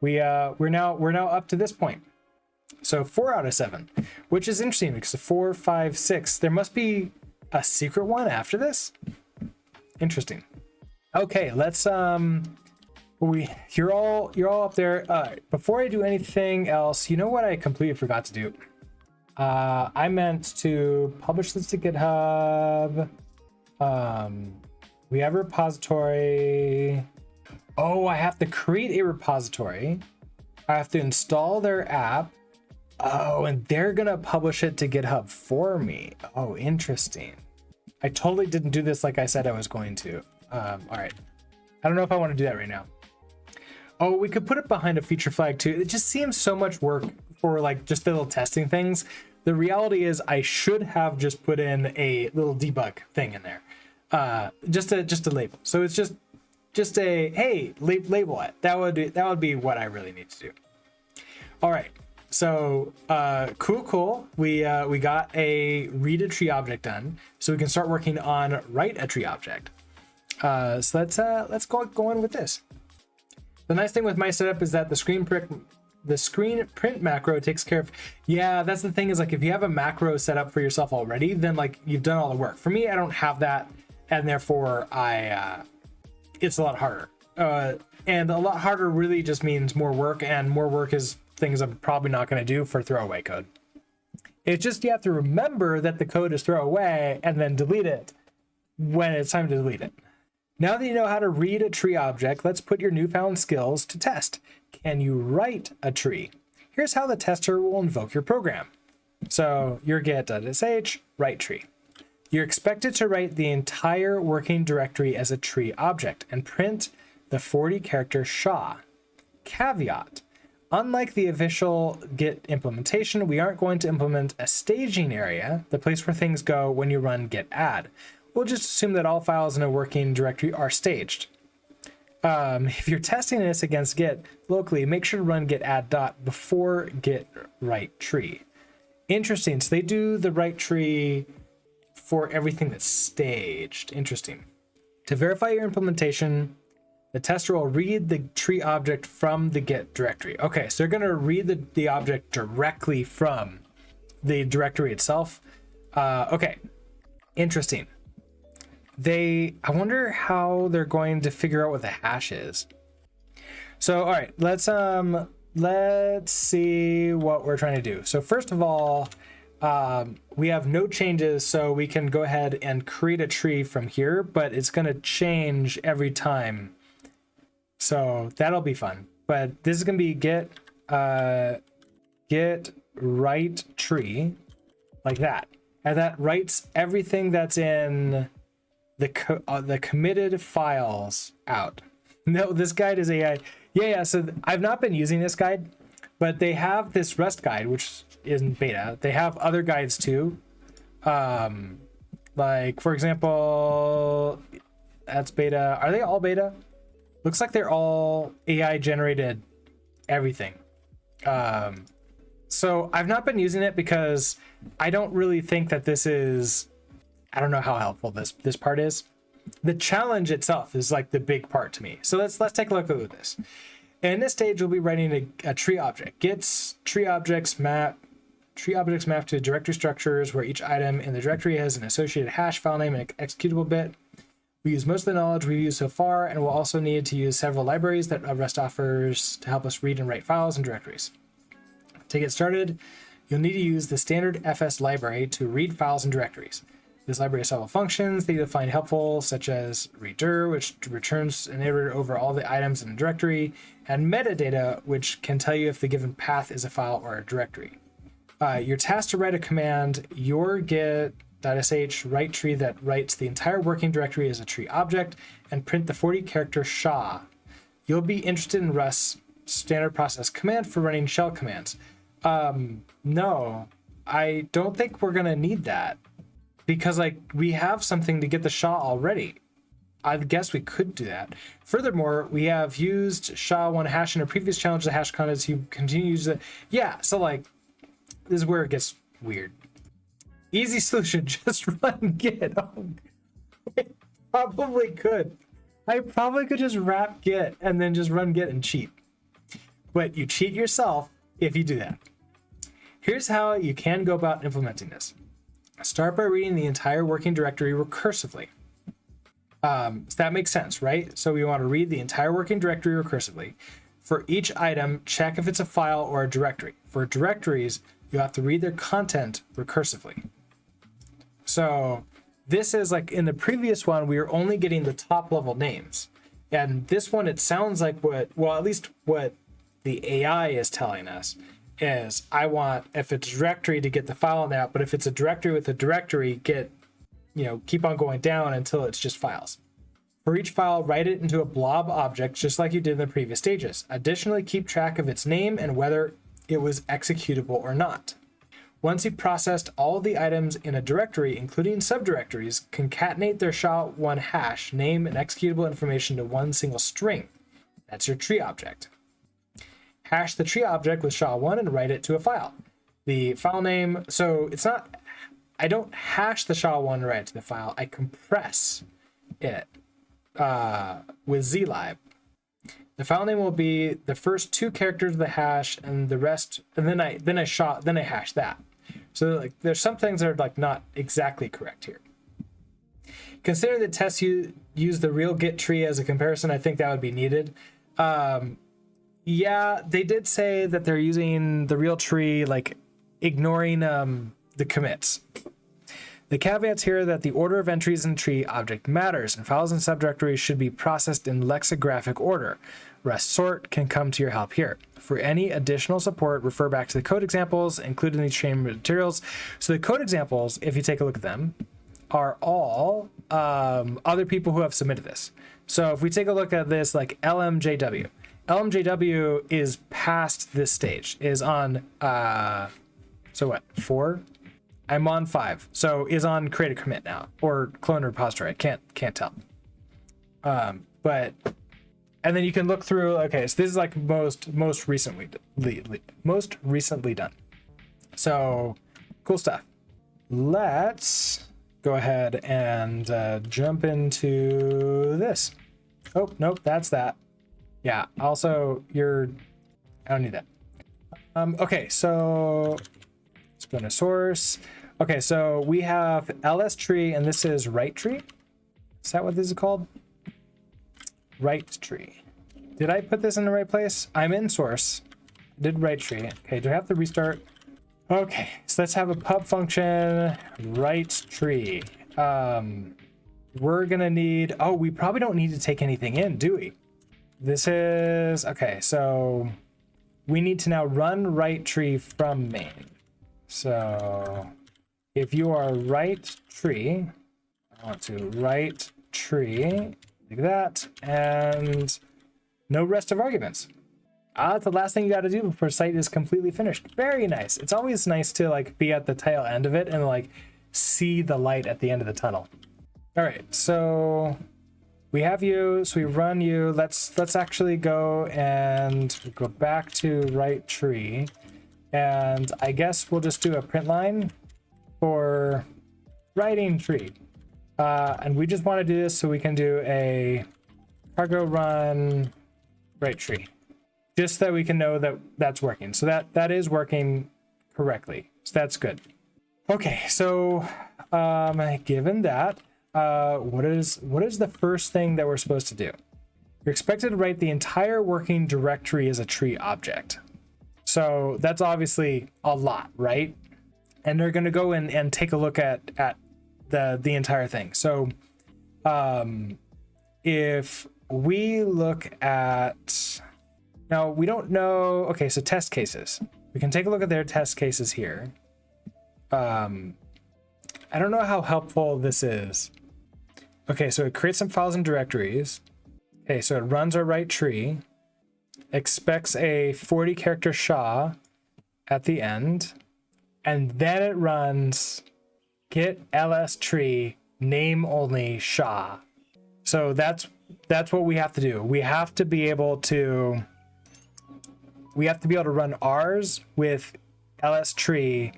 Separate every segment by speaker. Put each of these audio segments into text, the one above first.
Speaker 1: we're now up to this point. So 4 out of 7, which is interesting because 4, 5, 6. There must be a secret one after this. Interesting. Okay, let's you're all up there. All right, before I do anything else, you know what I completely forgot to do? I meant to publish this to GitHub. We have a repository. Oh, I have to create a repository. I have to install their app. Oh, and they're gonna publish it to GitHub for me. Oh, interesting. I totally didn't do this like I said I was going to. All right. I don't know if I want to do that right now. Oh, we could put it behind a feature flag too. It just seems so much work for like just the little testing things. The reality is I should have just put in a little debug thing in there. Just a label. So it's just a, hey, label it. That would be what I really need to do. All right. So cool. We got a read a tree object done, so we can start working on write a tree object. So let's go on with this. The nice thing with my setup is that the screen print macro takes care of. Yeah, that's the thing, is like if you have a macro set up for yourself already, then like you've done all the work. For me, I don't have that, and therefore it's a lot harder. And a lot harder really just means more work, and more work is things I'm probably not going to do for throwaway code. It's just you have to remember that the code is throwaway and then delete it when it's time to delete it. Now that you know how to read a tree object, let's put your newfound skills to test. Can you write a tree? Here's how the tester will invoke your program. So your get.sh write tree. You're expected to write the entire working directory as a tree object and print the 40-character SHA. Caveat: unlike the official Git implementation, we aren't going to implement a staging area, the place where things go when you run git add. We'll just assume that all files in a working directory are staged. If you're testing this against Git locally, make sure to run git add dot before git write tree. Interesting. So they do the write tree for everything that's staged. Interesting. To verify your implementation, the tester will read the tree object from the Git directory. Okay, so they're going to read the object directly from the directory itself. Okay, interesting. I wonder how they're going to figure out what the hash is. So, all right, let's see what we're trying to do. So first of all, we have no changes, so we can go ahead and create a tree from here, but it's going to change every time. So that'll be fun. But this is going to be git write tree, like that. And that writes everything that's in the committed files out. No, this guide is AI. Yeah. So I've not been using this guide, but they have this Rust guide, which is in beta. They have other guides too. Like for example, that's beta. Are they all beta? Looks like they're all AI generated everything. So I've not been using it because I don't really think that this is, I don't know how helpful this part is. The challenge itself is like the big part to me. So let's take a look at this. In this stage, we'll be writing a tree object. Gets tree objects map to directory structures where each item in the directory has an associated hash, file name, and executable bit. We use most of the knowledge we've used so far, and we'll also need to use several libraries that Rust offers to help us read and write files and directories. To get started, you'll need to use the standard FS library to read files and directories. This library has several functions that you'll find helpful, such as readdir, which returns an iterator over all the items in a directory, and metadata, which can tell you if the given path is a file or a directory. You're tasked to write a command, your get.sh write tree, that writes the entire working directory as a tree object and print the 40-character SHA. You'll be interested in Rust's standard process command for running shell commands. No, I don't think we're going to need that. Because like we have something to get the SHA already. I guess we could do that. Furthermore, we have used SHA-1 hash in a previous challenge. The hash contents you continue to use it. Yeah, so like this is where it gets weird. Easy solution, just run git. Oh, I probably could. I probably could just wrap git and then just run git and cheat. but you cheat yourself if you do that. Here's how you can go about implementing this. Start by reading the entire working directory recursively. So that makes sense, right? So we want to read the entire working directory recursively. For each item, check if it's a file or a directory. For directories, you have to read their content recursively. So this is like in the previous one, we were only getting the top level names. And this one, it sounds like at least what the AI is telling us is I want, if it's a directory, to get the file name, but if it's a directory with a directory, keep on going down until it's just files. For each file, write it into a blob object, just like you did in the previous stages. Additionally, keep track of its name and whether it was executable or not. Once you've processed all of the items in a directory, including subdirectories, concatenate their SHA-1 hash, name, and executable information to one single string. That's your tree object. Hash the tree object with SHA-1 and write it to a file. The file name, so it's not, I don't hash the SHA-1 and write it to the file, I compress it with zlib. The file name will be the first two characters of the hash and the rest, and then I hash that. So like there's some things that are like not exactly correct here. Considering the tests use the real git tree as a comparison, I think that would be needed. Yeah, they did say that they're using the real tree, like ignoring the commits. The caveats here are that the order of entries in the tree object matters, and files and subdirectories should be processed in lexicographic order. Rest sort can come to your help here. For any additional support, refer back to the code examples included in these training materials. So the code examples, if you take a look at them, are all other people who have submitted this. So if we take a look at this, like LMJW. LMJW is past this stage, is on, 4? I'm on 5, so is on create a commit now, or clone repository. I can't tell. But and then you can look through. Okay, so this is like most recently done. So cool stuff. Let's go ahead and jump into this. Oh nope, that's that. Yeah. Also, I don't need that. Okay, so let's go to source. Okay, so we have ls tree, and this is write tree. Is that what this is called? Write tree. Did I put this in the right place? I'm in source. I did write tree. Okay, do I have to restart? Okay, so let's have a pub function write tree. We're gonna need, we probably don't need to take anything in, do we? This is, okay, so we need to now run write tree from main. So if you are write tree, I want to write tree like that, and no rest of arguments. That's the last thing you got to do before site is completely finished. Very nice. It's always nice to like be at the tail end of it and like see the light at the end of the tunnel. All right, so we have you, so we run you. Let's actually go and go back to write tree, and I guess we'll just do a print line for writing tree. And we just want to do this so we can do a cargo run write tree, just so that we can know that that's working. So that is working correctly. So that's good. Okay, so given that, what is the first thing that we're supposed to do? You're expected to write the entire working directory as a tree object. So that's obviously a lot, right? And they're going to go in and take a look at the entire thing. So if we look at, now we don't know, okay, so test cases. We can take a look at their test cases here. I don't know how helpful this is. Okay, so it creates some files and directories. Okay, so it runs our write tree, expects a 40 character SHA at the end, and then it runs git ls tree name only SHA. So that's what we have to do. We have to be able to run ours with ls tree,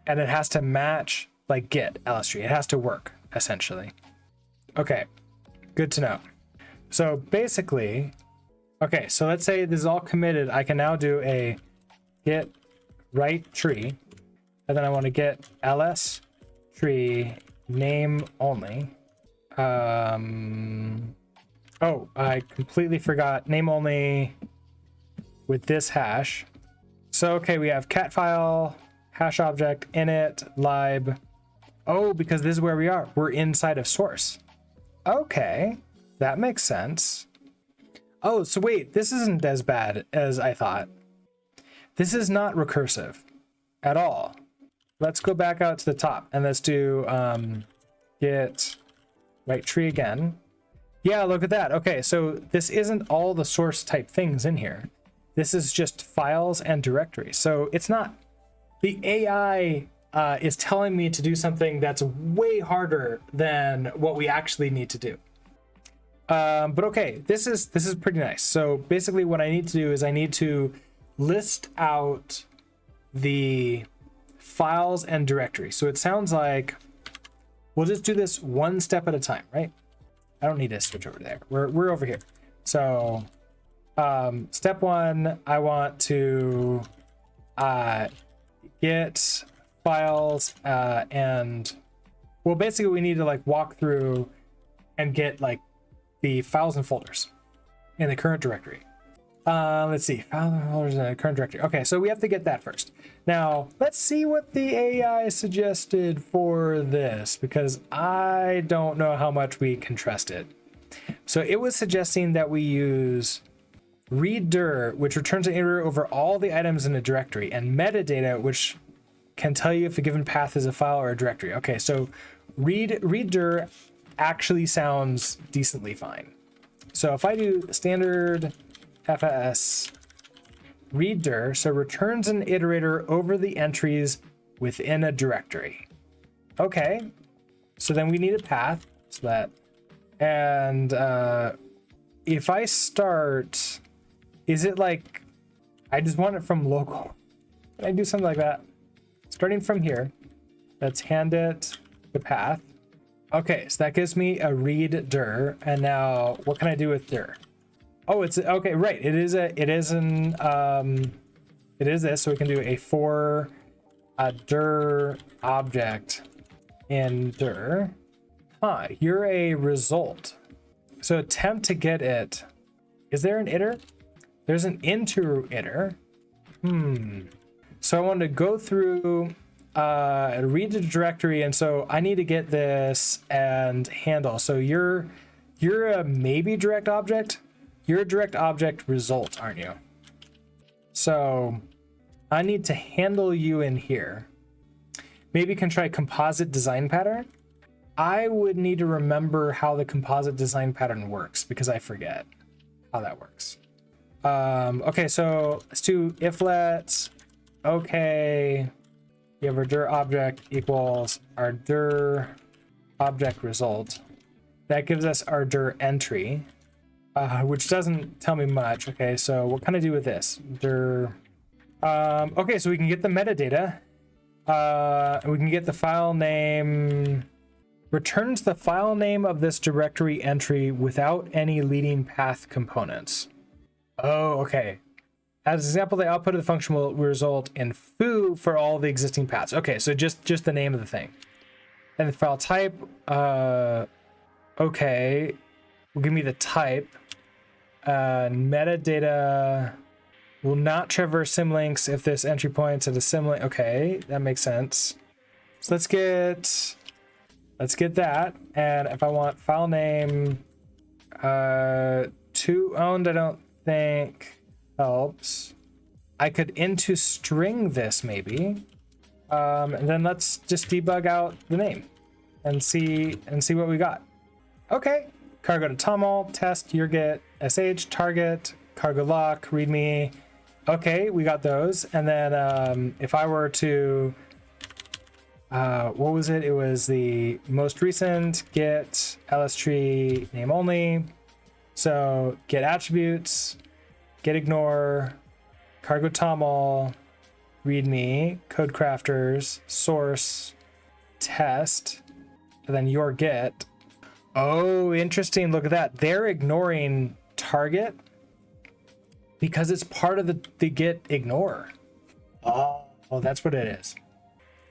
Speaker 1: and it has to match like git ls tree. It has to work essentially. Okay, good to know. So basically Okay, so let's say this is all committed. I can now do a git write tree, and then I want to get ls tree name only. Oh, I completely forgot name only with this hash. So, okay, we have cat file, hash object, init, lib. Oh, because this is where we are. We're inside of source. Okay, that makes sense. Oh, so wait, this isn't as bad as I thought. This is not recursive at all. Let's go back out to the top and let's do git write tree again. Yeah, look at that. Okay, so this isn't all the source type things in here. This is just files and directories. So it's not, the AI is telling me to do something that's way harder than what we actually need to do. But okay, this is pretty nice. So basically what I need to do is I need to list out the files and directories. So it sounds like we'll just do this one step at a time, right? I don't need to switch over there. We're over here. So step one, I want to get files and well, basically we need to like walk through and get like the files and folders in the current directory. Let's see, files and folders in the current directory. Okay, so we have to get that first. Now let's see what the AI suggested for this, because I don't know how much we can trust it. So it was suggesting that we use readdir, which returns an iterator over all the items in a directory, and metadata, which can tell you if a given path is a file or a directory. Okay, so readdir actually sounds decently fine. So if I do standard fs readdir, so returns an iterator over the entries within a directory. Okay, so then we need a path, so that, and if I start, is it like, I just want it from local? Can I do something like that? Starting from here, let's hand it the path. Okay, so that gives me a readdir, and now what can I do with dir? Oh, it's okay, right. It is this, so we can do a for a dir object in dir. Huh, you're a result. So attempt to get it. Is there an iter? There's an into iter. So I want to go through, read the directory, and so I need to get this and handle. So you're a maybe direct object. You're a direct object result, aren't you? So I need to handle you in here. Maybe can try composite design pattern. I would need to remember how the composite design pattern works because I forget how that works. Okay, so let's do if let, okay, we have our dir object equals our dir object result. That gives us our dir entry. Which doesn't tell me much. Okay, so what can I do with this? Dir. Okay, so we can get the metadata. We can get the file name. Returns the file name of this directory entry without any leading path components. Oh, okay. As an example, the output of the function will result in foo for all the existing paths. Okay, so just the name of the thing. And the file type. Okay, will give me the type. Metadata will not traverse symlinks if this entry points at a symlink. Okay, that makes sense. So let's get that. And if I want file name, to owned, I don't think helps. I could into string this maybe. And then let's just debug out the name and see what we got. Okay. Cargo to toml, test, your get, sh, target, cargo lock, readme. Okay, we got those. And then if I were to, what was it? It was the most recent get ls tree name only. So get attributes, get ignore, cargo toml, readme, code crafters, source, test, and then your get. Oh, interesting. Look at that. They're ignoring target because it's part of the git ignore. Oh, that's what it is.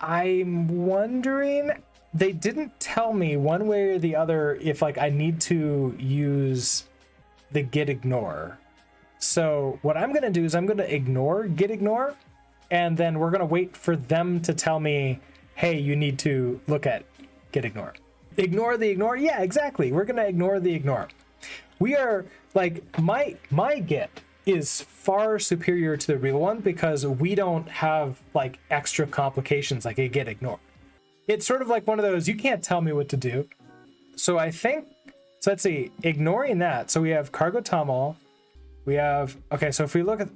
Speaker 1: I'm wondering, they didn't tell me one way or the other if like I need to use the git ignore. So what I'm going to do is I'm going to ignore git ignore, and then we're going to wait for them to tell me, hey, you need to look at git ignore. Ignore the ignore? Yeah, exactly. We're going to ignore the ignore. We are like, my git is far superior to the real one because we don't have like extra complications like a git ignore. It's sort of like one of those, you can't tell me what to do. So I think, so let's see, ignoring that. So we have cargo toml. We have, okay, so if we look at,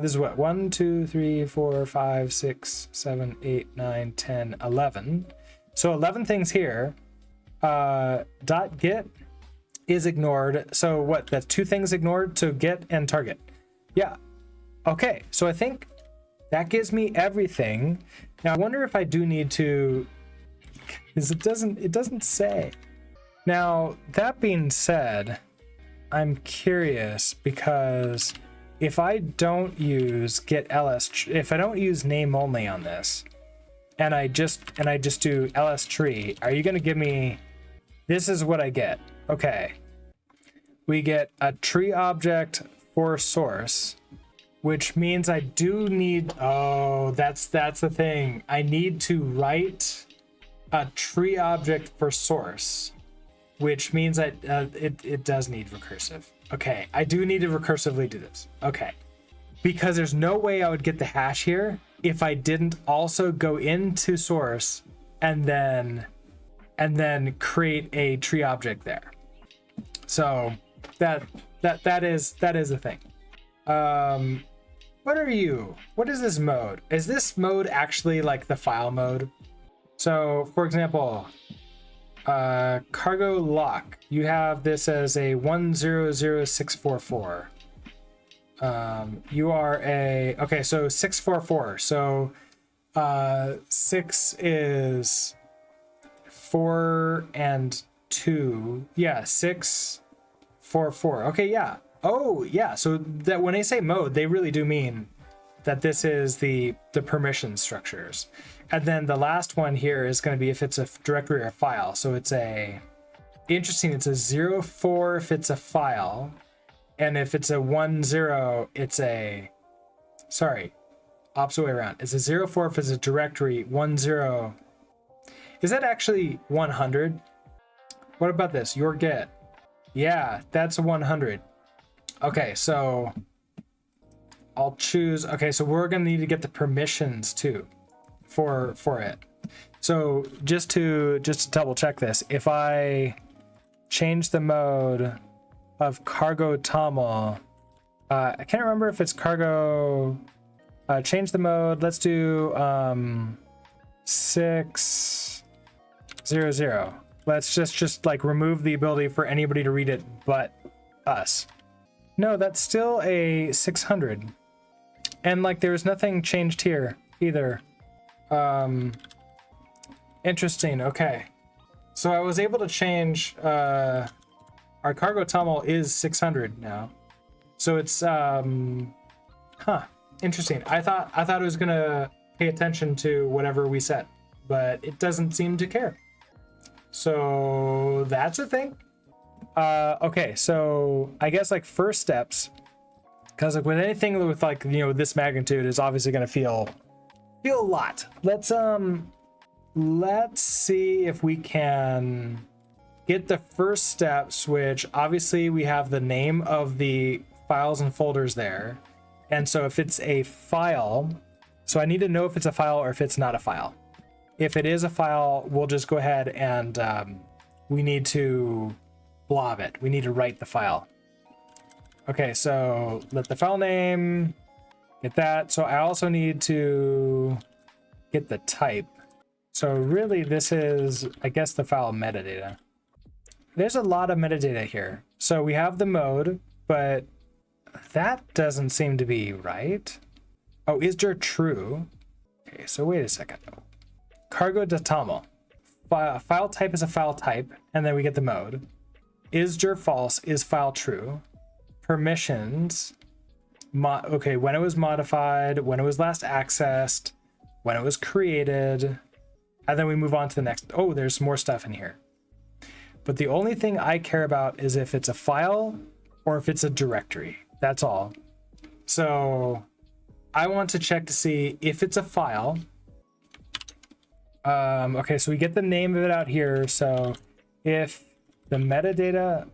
Speaker 1: this is what, 1, 2, 3, 4, 5, 6, 7, 8, 9, 10, 11. So 11 things here. .git is ignored. So what, that's 2 things ignored, so git and target. Yeah. Okay, so I think that gives me everything. Now I wonder if I do need to, because it doesn't say. Now that being said, I'm curious because if I don't use get ls, if I don't use name only on this, and I just do ls tree, are you going to give me, this is what I get. Okay. We get a tree object for source, which means I do need, oh, that's the thing. I need to write a tree object for source, which means that it does need recursive. Okay, I do need to recursively do this. Okay, because there's no way I would get the hash here if I didn't also go into source and then create a tree object there. So that is the thing. What are you? What is this mode? Is this mode actually like the file mode? So for example, cargo lock, you have this as a 100644. You are a, okay, so 644. So 6 is 4 and 2. Yeah, 6, 4, 4. Okay, yeah. Oh, yeah. So that when they say mode, they really do mean that this is the permission structures. And then the last one here is going to be if it's a directory or a file. So it's a, interesting, it's a 04 if it's a file. And if it's a 10, it's a, sorry, opposite way around. It's a 04 if it's a directory, 10. Is that actually 100? What about this? Your get. Yeah, that's a 100. Okay, so I'll choose, okay, so we're going to need to get the permissions too for it. So just to double check this, if I change the mode of cargo toml, I can't remember if it's cargo, change the mode, let's do 600. Let's just like remove the ability for anybody to read it but us. No, that's still a 600. And like there's nothing changed here either. Interesting. Okay. So I was able to change, our cargo toml is 600 now. So it's, interesting. I thought it was gonna pay attention to whatever we set, but it doesn't seem to care. So that's a thing. Okay, so I guess like first steps, because like with anything with like, you know, this magnitude is obviously going to feel a lot. Let's see if we can get the first steps, which obviously we have the name of the files and folders there. And so if it's a file, so I need to know if it's a file or if it's not a file. If it is a file, we'll just go ahead and we need to blob it. We need to write the file. Okay, so let the file name, get that. So I also need to get the type. So really this is, I guess, the file metadata. There's a lot of metadata here. So we have the mode, but that doesn't seem to be right. Oh, is dir true? Okay, so wait a second. Cargo.toml. File type is a file type, and then we get the mode. Is dir false, is file true. Permissions okay, when it was modified, when it was last accessed, when it was created, and then we move on to the next. Oh, there's more stuff in here. But the only thing I care about is if it's a file or if it's a directory. That's all. So I want to check to see if it's a file. Okay, so we get the name of it out here. So if the metadata,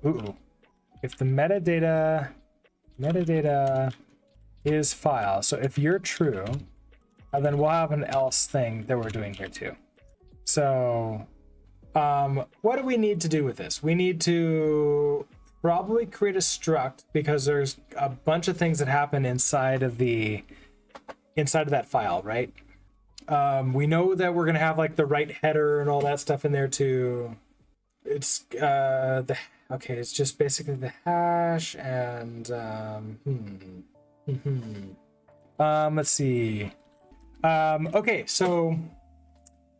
Speaker 1: if the metadata is file. So if you're true, then we'll have an else thing that we're doing here too. So what do we need to do with this? We need to probably create a struct because there's a bunch of things that happen inside of that file, right? We know that we're gonna have like the right header and all that stuff in there too. It's okay, it's just basically the hash and let's see. Okay, so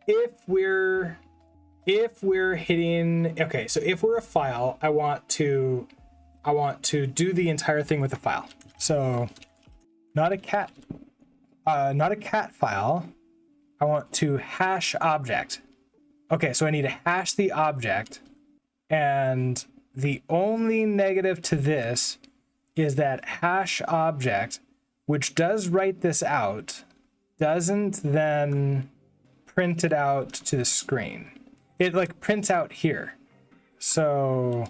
Speaker 1: if we're hitting, okay, so if we're a file, I want to do the entire thing with the file. So not a cat file. I want to hash object. Okay, so I need to hash the object, and the only negative to this is that hash object, which does write this out, doesn't then print it out to the screen. It like prints out here. So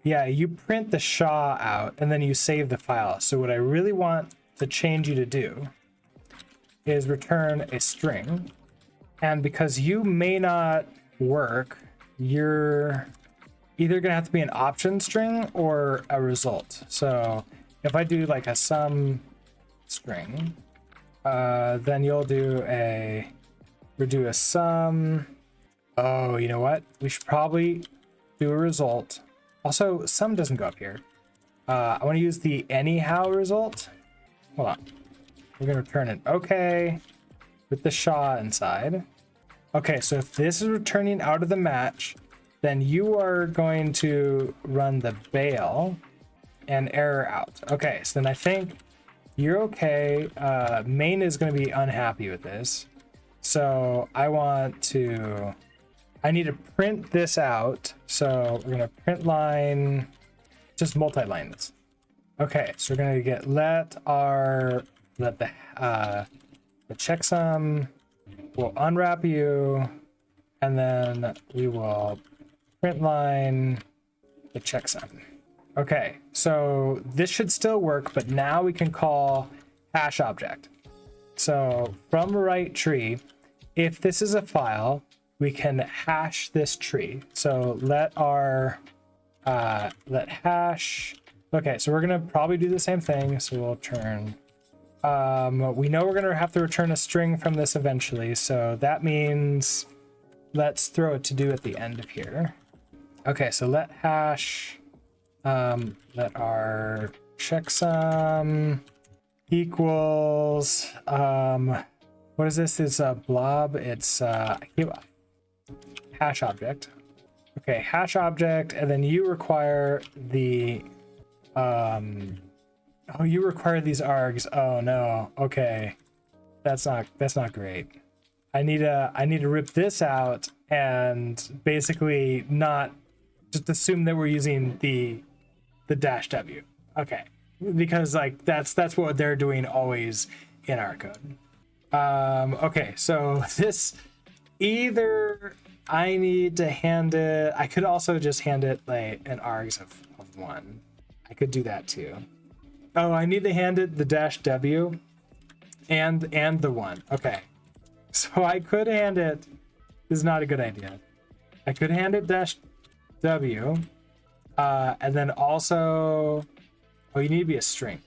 Speaker 1: yeah, you print the SHA out and then you save the file. So what I really want to change you to do is return a string. And because you may not work, you're either gonna have to be an option string or a result. So if I do like a sum string, then you'll do a sum. Oh, you know what? We should probably do a result. Also, sum doesn't go up here. I want to use the anyhow result. Hold on. We're gonna return an okay with the SHA inside. Okay, so if this is returning out of the match, then you are going to run the bail and error out. Okay, so then I think you're okay. Main is going to be unhappy with this. So I need to print this out. So we're going to print line, just multi-line this. Okay, so we're going to get let the checksum will unwrap you, and then we will print line the checksum. Okay, so this should still work, but now we can call hash object. So from right tree, if this is a file, we can hash this tree. So let hash. Okay, so we're gonna probably do the same thing. So we'll turn. We know we're gonna have to return a string from this eventually. So that means let's throw a to do at the end of here. Okay, so let hash. Let our checksum equals what is this? It's a blob. It's hash object. Okay, hash object, and then you require the you require these args. Oh no. Okay, that's not great. I need to rip this out and basically not just assume that we're using the dash W. Okay, because like that's what they're doing always in our code. Okay, so this either I need to hand it. I could also just hand it like an args of 1. I could do that too. Oh, I need to hand it the dash W and the 1. Okay, so I could hand it. This is not a good idea. I could hand it dash W, and then also, oh, you need to be a string.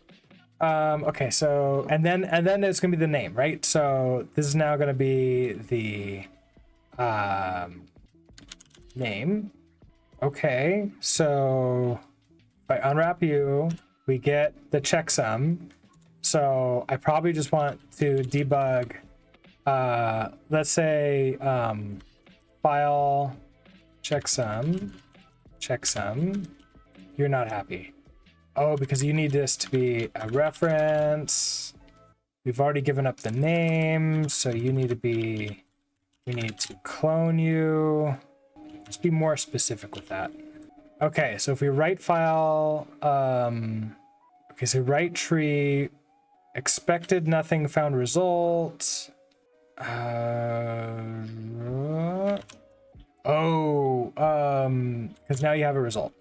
Speaker 1: Okay, so and then it's gonna be the name, right? So this is now gonna be the name. Okay, so if I unwrap you, we get the checksum. So I probably just want to debug. Let's say file checksum. You're not happy. Oh, because you need this to be a reference. We've already given up the name, so you need to be, we need to clone you. Let's be more specific with that. Okay, so if we write file, okay, so write tree, expected nothing found result. Because now you have a result.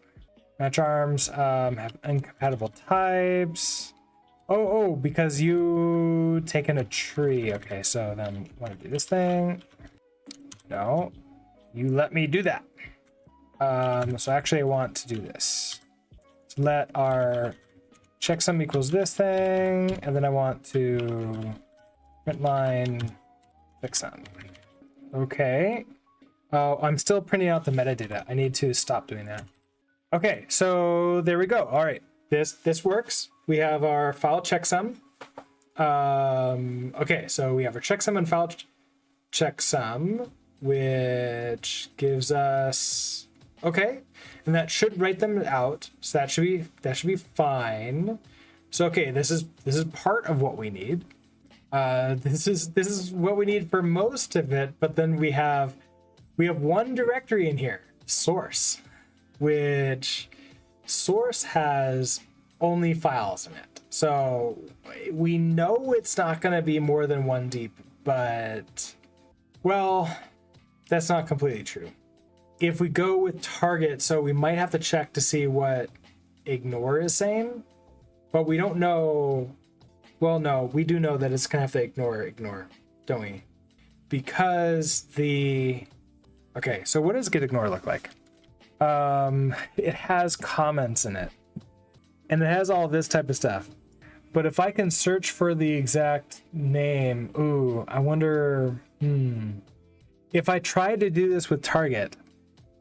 Speaker 1: Match arms have incompatible types. Because you taken a tree. Okay, so then want to do this thing. No, you let me do that. So actually I want to do this. So let our checksum equals this thing, and then I want to print line checksum. Okay. I'm still printing out the metadata. I need to stop doing that. Okay, so there we go. All right, this works. We have our file checksum. Okay, so we have our checksum and file checksum, which gives us, okay, and that should write them out. So that should be fine. So okay, this is part of what we need. This is what we need for most of it, but then we have one directory in here, source, which source has only files in it. So we know it's not going to be more than one deep, but well, that's not completely true. If we go with target, so we might have to check to see what ignore is saying, but we don't know. Well, no, we do know that it's going to have to ignore, don't we? Because okay, so what does get ignore look like? It has comments in it, and it has all this type of stuff. But if I can search for the exact name, ooh, I wonder, if I try to do this with target,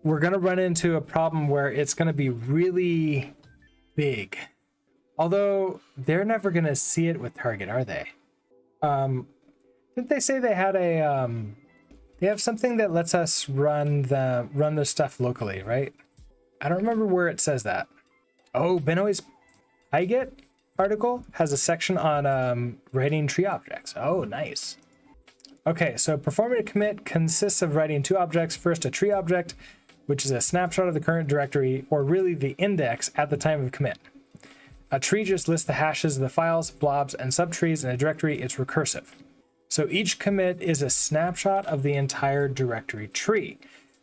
Speaker 1: we're going to run into a problem where it's going to be really big. Although they're never going to see it with target, are they? Didn't they say they had a, they have something that lets us run the stuff locally, right? I don't remember where it says that. Oh, Benoist's PyGet article has a section on writing tree objects. Oh, nice. Okay, so performing a commit consists of writing two objects. First, a tree object, which is a snapshot of the current directory, or really the index at the time of commit. A tree just lists the hashes of the files, blobs, and subtrees in a directory. It's recursive. So each commit is a snapshot of the entire directory tree.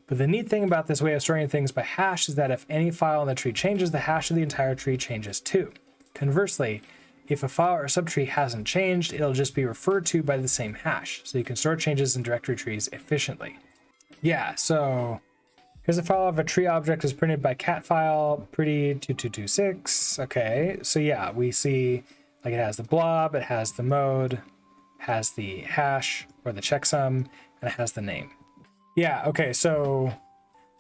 Speaker 1: But the neat thing about this way of storing things by hash is that if any file in the tree changes, the hash of the entire tree changes too. Conversely, if a file or subtree hasn't changed, it'll just be referred to by the same hash. So you can store changes in directory trees efficiently. Yeah, so here's a file of a tree object is printed by cat file, pretty 2226. Okay, so yeah, we see like it has the blob, it has the mode, has the hash or the checksum, and it has the name. Yeah, okay, so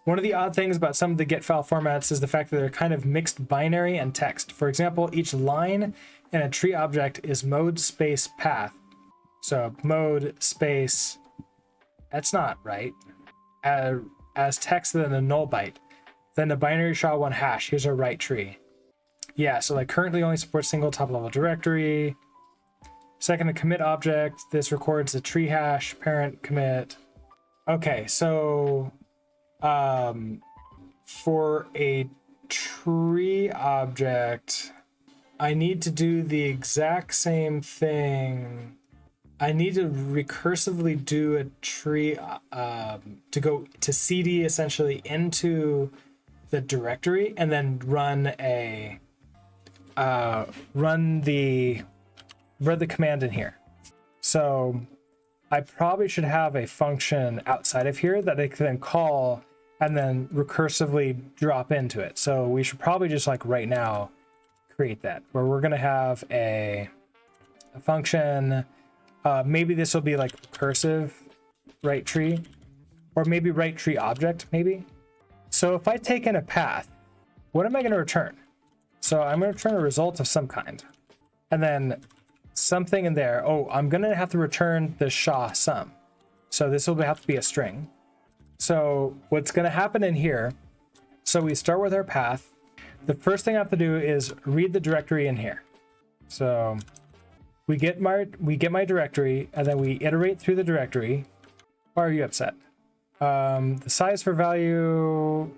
Speaker 1: one of the odd things about some of the get file formats is the fact that they're kind of mixed binary and text. For example, each line in a tree object is mode space path. So mode space, that's not right. As text, then a null byte, then a binary SHA-1 hash. Here's our right tree. Yeah, so like currently only supports single top level directory. Second, a commit object. This records a tree hash, parent commit. Okay, so for a tree object, I need to do the exact same thing. I need to recursively do a tree to go to CD essentially into the directory and then run the command in here. So I probably should have a function outside of here that I can then call and then recursively drop into it. So we should probably just like right now create that where we're going to have a function. Maybe this will be like recursive write tree, or maybe write tree object maybe. So if I take in a path, what am I going to return? So I'm going to return a result of some kind, and then something in there. Oh, I'm going to have to return the SHA-SUM. So this will have to be a string. So what's going to happen in here, so we start with our path. the first thing I have to do is read the directory in here. So we get my directory, and then we iterate through the directory. Why are you upset? The size for value.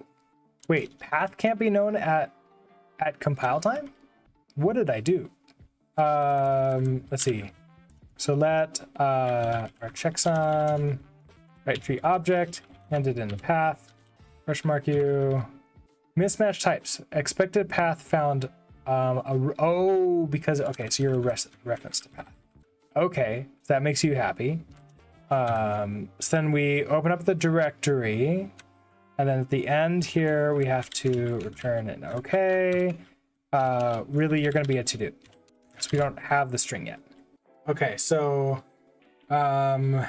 Speaker 1: Wait, path can't be known at compile time? What did I do? Let's see. So let our checksum right tree object ended in the path. Question mark u. Mismatch types. Expected path found. Because okay, so you're a reference to path. Okay, so that makes you happy. So then we open up the directory, and then at the end here we have to return an okay. Really, you're going to be a to-do, because we don't have the string yet. Okay, so and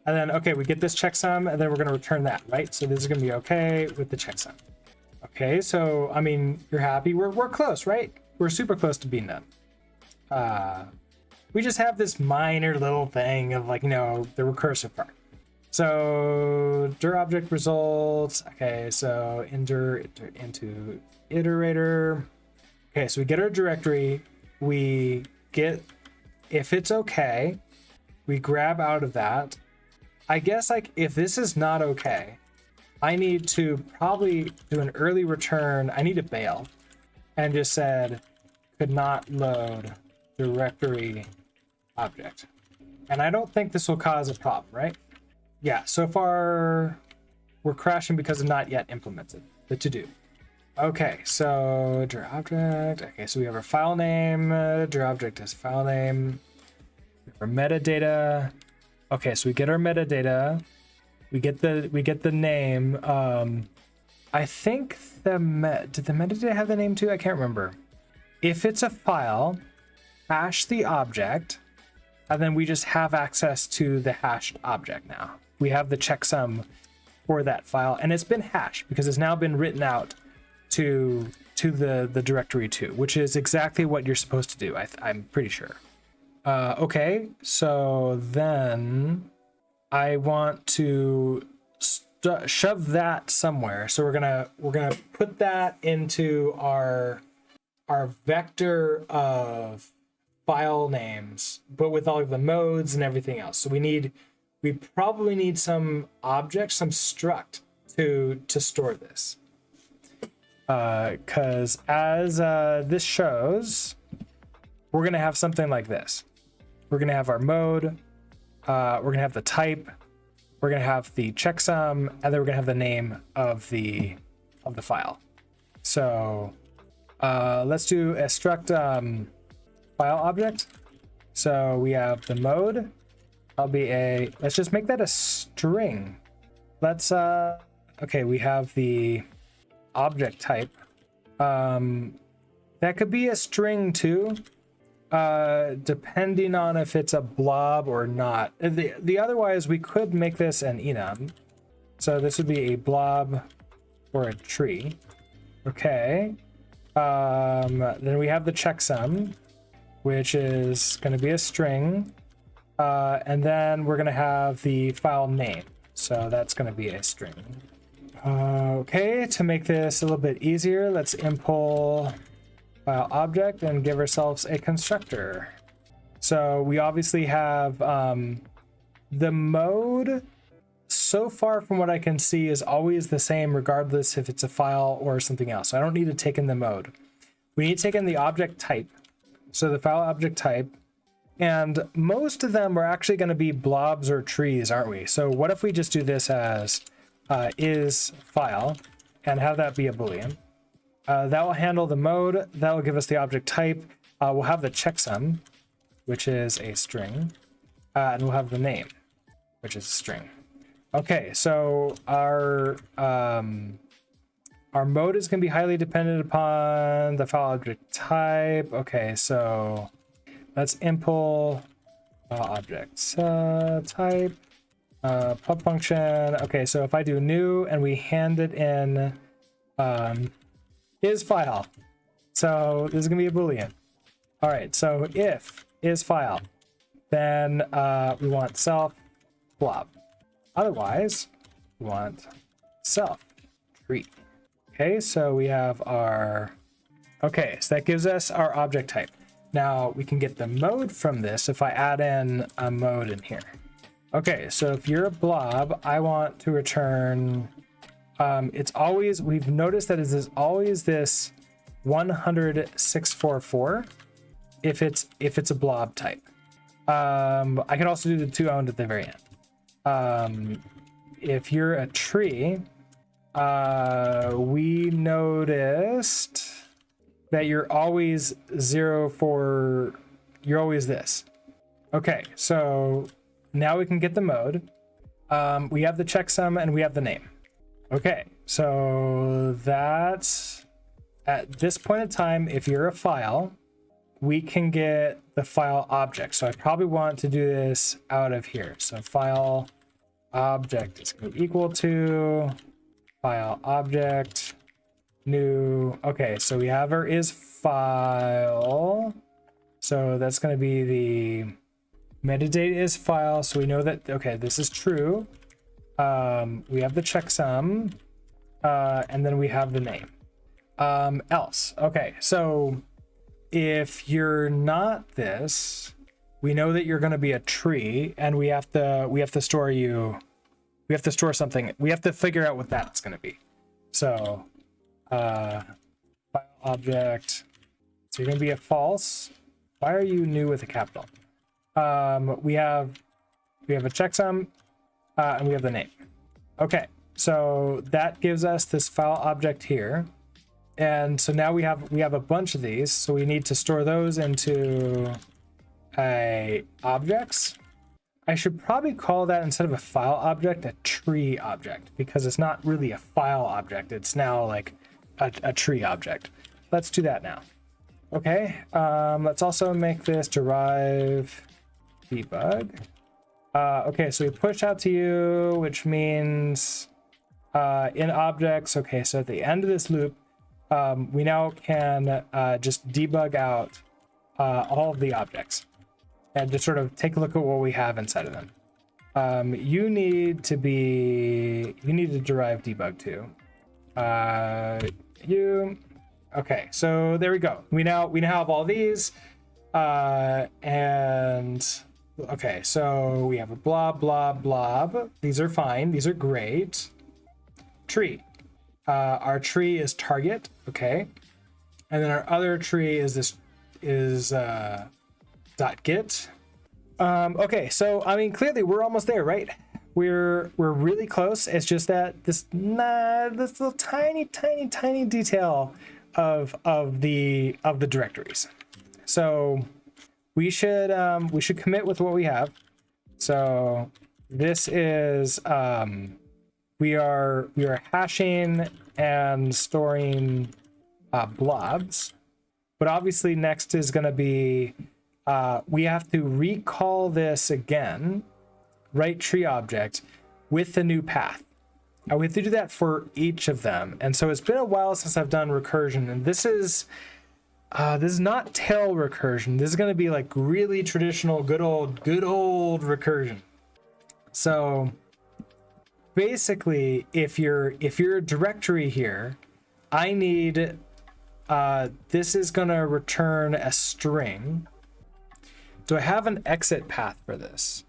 Speaker 1: then okay, we get this checksum, and then we're going to return that, right? So this is going to be okay with the checksum. Okay, so I mean, you're happy. We're close, right? We're super close to being done. We just have this minor little thing of like, you know, the recursive part. So dir object results. Okay, so enter into iterator. Okay, so we get our directory. We get, if it's okay, we grab out of that. I guess like if this is not okay, I need to probably do an early return. I need to bail and just said could not load directory object. And I don't think this will cause a problem, right? Yeah, so far we're crashing because of not yet implemented the to-do. Okay, so dir object. Okay, so we have our file name. Dir object is file name. We have our metadata. Okay, so we get our metadata. We get the name. I think did the metadata have the name too? I can't remember. If it's a file, hash the object, and then we just have access to the hashed object now. We have the checksum for that file, and it's been hashed because it's now been written out to the directory too, which is exactly what you're supposed to do. I'm pretty sure. Okay, so then I want to shove that somewhere. So we're gonna put that into our vector of file names, but with all of the modes and everything else. So we probably need some object, some struct to store this. Because as this shows, we're gonna have something like this. We're gonna have our mode. We're gonna have the type. We're gonna have the checksum, and then we're gonna have the name of the file. So let's do a struct file object. So we have the mode. Let's just make that a string. Let's okay, we have the object type. That could be a string too, depending on if it's a blob or not. The otherwise we could make this an enum. So this would be a blob or a tree. Okay. Then we have the checksum, which is going to be a string. And then we're going to have the file name. So that's going to be a string. Okay, to make this a little bit easier, let's import file object and give ourselves a constructor. So we obviously have the mode, so far from what I can see, is always the same regardless if it's a file or something else. So I don't need to take in the mode. We need to take in the object type. So the file object type, and most of them are actually going to be blobs or trees, aren't we? So what if we just do this as is file and have that be a Boolean? That will handle the mode. That will give us the object type. We'll have the checksum, which is a string, and we'll have the name, which is a string. Okay, so our mode is going to be highly dependent upon the file object type. Okay, so let's import file object type. Pub function. Okay, so if I do new and we hand it in is file. So this is gonna be a Boolean. All right, so if is file, then we want self blob. Otherwise, we want self tree. Okay, so we have our, okay, so that gives us our object type. Now we can get the mode from this if I add in a mode in here. Okay, so if you're a blob, I want to return, it's always, we've noticed that it is always this 100,644 if it's a blob type. I can also do the 2 owned at the very end. If you're a tree, we noticed that you're always 0 you're always this. Okay, so now we can get the mode. We have the checksum and we have the name. Okay, so that's at this point in time, if you're a file, we can get the file object. So I probably want to do this out of here. So file object is going to be equal to file object new. Okay, so we have our is file. So that's going to be the metadata is file. So we know that, okay, this is true. We have the checksum, and then we have the name. Else. Okay, so if you're not this, we know that you're going to be a tree, and we have to store you. We have to store something. We have to figure out what that's going to be. So, file object. So you're going to be a false. Why are you new with a capital? We have a checksum, and we have the name. Okay, so that gives us this file object here. And so now we have a bunch of these, so we need to store those into a objects. I should probably call that, instead of a file object, a tree object, because it's not really a file object. It's now like a tree object. Let's do that now. Okay, let's also make this derive debug. Okay, so we push out to you, which means in objects. Okay, so at the end of this loop, we now can just debug out all of the objects and just sort of take a look at what we have inside of them. You need to derive debug too. Okay, so there we go. We now have all these, and okay, so we have a blob, blob, blob. These are fine. These are great. Tree. Our tree is target. Okay, and then our other tree is .get. Okay, so I mean, clearly we're almost there, right? We're really close. It's just that this little tiny detail of the directories. So we should commit with what we have. So this is we are hashing and storing blobs, but obviously next is going to be we have to recall this again, write tree object with the new path. We have to do that for each of them. And so it's been a while since I've done recursion, and this is not tail recursion. This is going to be like really traditional, good old recursion. So basically, if you're a directory here, I need this is going to return a string. Do I have an exit path for this?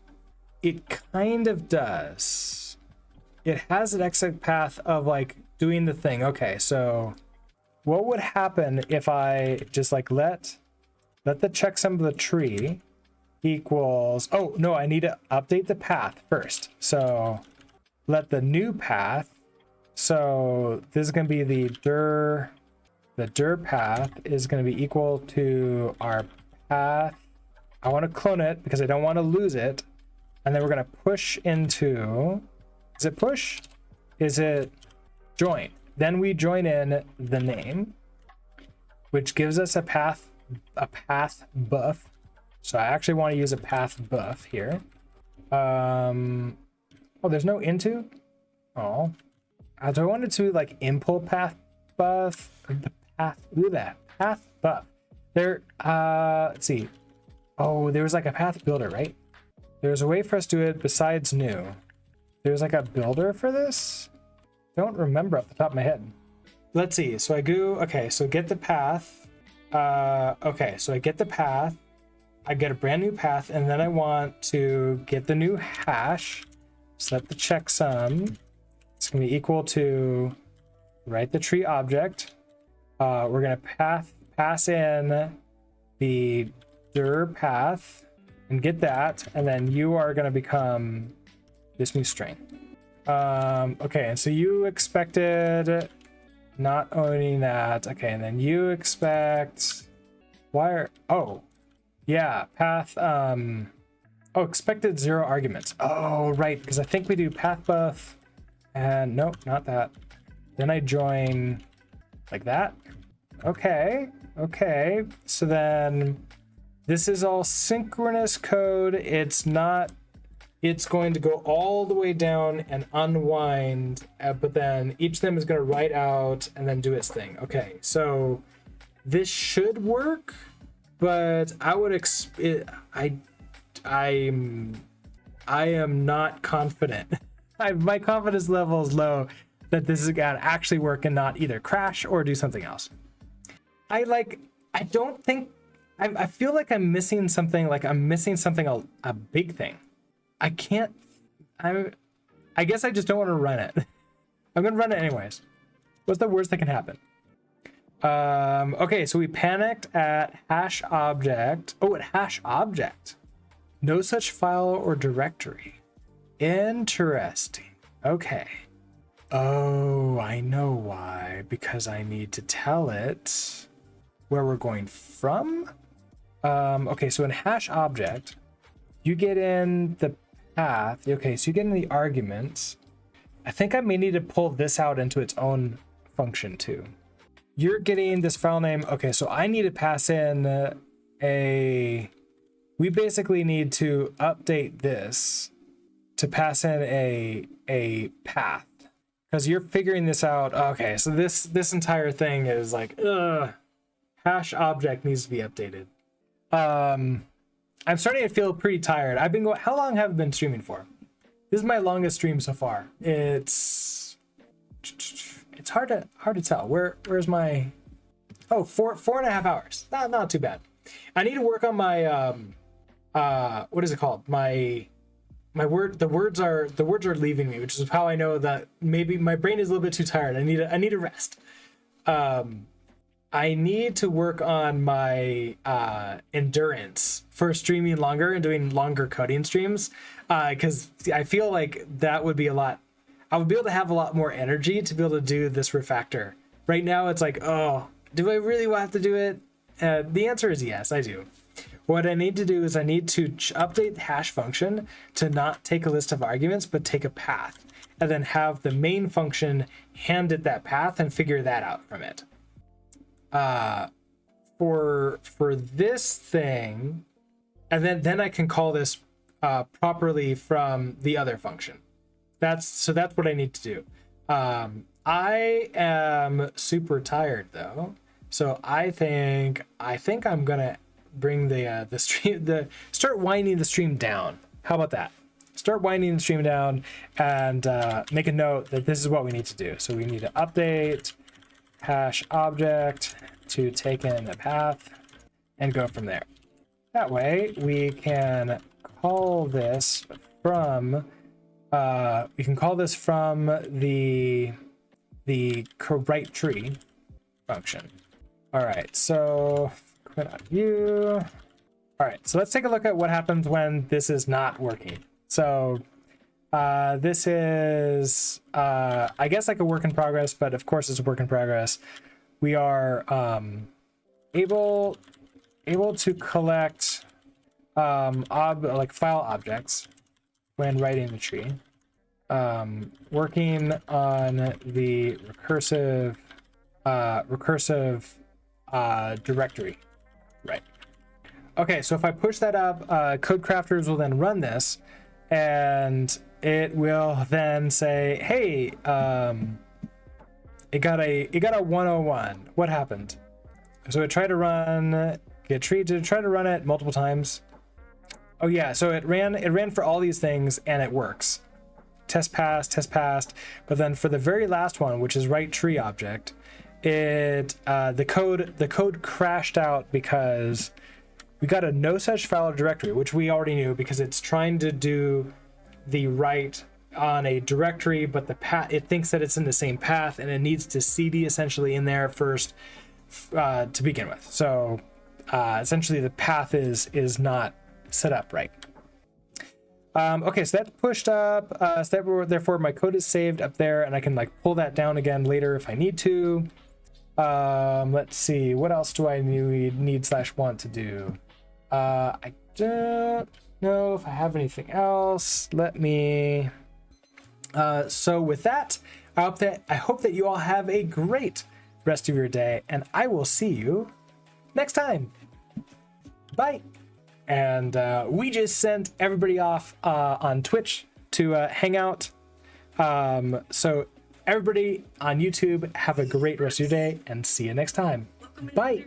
Speaker 1: It kind of does. It has an exit path of like doing the thing. Okay, so what would happen if I just like let the checksum of the tree equals, oh no, I need to update the path first. So let the new path, so this is going to be the dir path is going to be equal to our path. I want to clone it because I don't want to lose it. And then we're going to push into, is it push? Is it join? Then we join in the name, which gives us a path buff. So I actually want to use a path buff here. Oh, there's no into? Oh, do I want it to like impl path buff? The path, do that path buff. There, let's see. Oh, there was like a path builder, right? There's a way for us to do it besides new. There's like a builder for this? Don't remember off the top of my head. let's see. So I go, okay, so get the path. Okay, so I get the path. I get a brand new path, and then I want to get the new hash. Set the checksum. It's gonna be equal to write the tree object. We're gonna pass in the dir path and get that, and then you are gonna become this new string. Okay, and so you expected not owning that. Okay, and then you expect wire. Oh, yeah, path. Oh, expected 0 arguments. Oh, right, because I think we do path buff, and nope, not that. Then I join like that. Okay, okay. So then this is all synchronous code. It's not. It's going to go all the way down and unwind, but then each of them is going to write out and then do its thing. Okay, so this should work, but I would I am not confident. My confidence level is low that this is gonna actually work and not either crash or do something else. I don't think, I feel like I'm missing something, a big thing. I can't, I guess I just don't want to run it. I'm gonna run it anyways. What's the worst that can happen? Okay, so we panicked at hash object. Oh, at hash object. No such file or directory. Interesting. Okay. Oh, I know why. Because I need to tell it where we're going from. Okay, so in hash object, you get in the path. Okay, so you get in the arguments. I think I may need to pull this out into its own function too. You're getting this file name. Okay, so I need to pass in we basically need to update this to pass in a path, because you're figuring this out. Okay, so this entire thing is like, hash object needs to be updated. I'm starting to feel pretty tired. I've been going, how long have I been streaming for? This is my longest stream so far. It's hard to tell. Where's my, oh, 4.5 hours. Not too bad. I need to work on my what is it called? My word, the words are leaving me, which is how I know that maybe my brain is a little bit too tired. I need a rest. I need to work on my endurance for streaming longer and doing longer coding streams, because I feel like that would be a lot. I would be able to have a lot more energy to be able to do this refactor. Right now, it's like, oh, do I really have to do it? The answer is yes, I do. What I need to do is I need to update the hash function to not take a list of arguments, but take a path, and then have the main function hand it that path and figure that out from it. For this thing, and then I can call this properly from the other function. That's what I need to do. I am super tired though, so I think I'm gonna bring the stream, start winding the stream down. How about that? Start winding the stream down and make a note that this is what we need to do. So we need to update hash object to take in a path and go from there. That way we can call this from the write tree function. All right, so quit out view. All right, so let's take a look at what happens when this is not working. So this is, I guess, like a work in progress, but of course it's a work in progress. We are able to collect like file objects when writing the tree. Working on the recursive directory, right? Okay, so if I push that up, Code Crafters will then run this, and it will then say, "Hey, it got a 101. What happened?" So it tried to run get tree to try to run it multiple times. Oh yeah, so it ran for all these things and it works. Test passed, but then for the very last one, which is write tree object, the code crashed out because we got a no such file or directory, which we already knew because it's trying to do the write on a directory, but the path, it thinks that it's in the same path and it needs to cd essentially in there first to begin with. So essentially the path is not set up right. Okay, so that's pushed up. So therefore my code is saved up there, and I can like pull that down again later if I need to. Let's see, what else do I need/want to do? I don't know if I have anything else. Let me. So with that, I hope that you all have a great rest of your day, and I will see you next time. Bye. And we just sent everybody off on Twitch to hang out. So everybody on YouTube, have a great rest of your day and see you next time. Bye.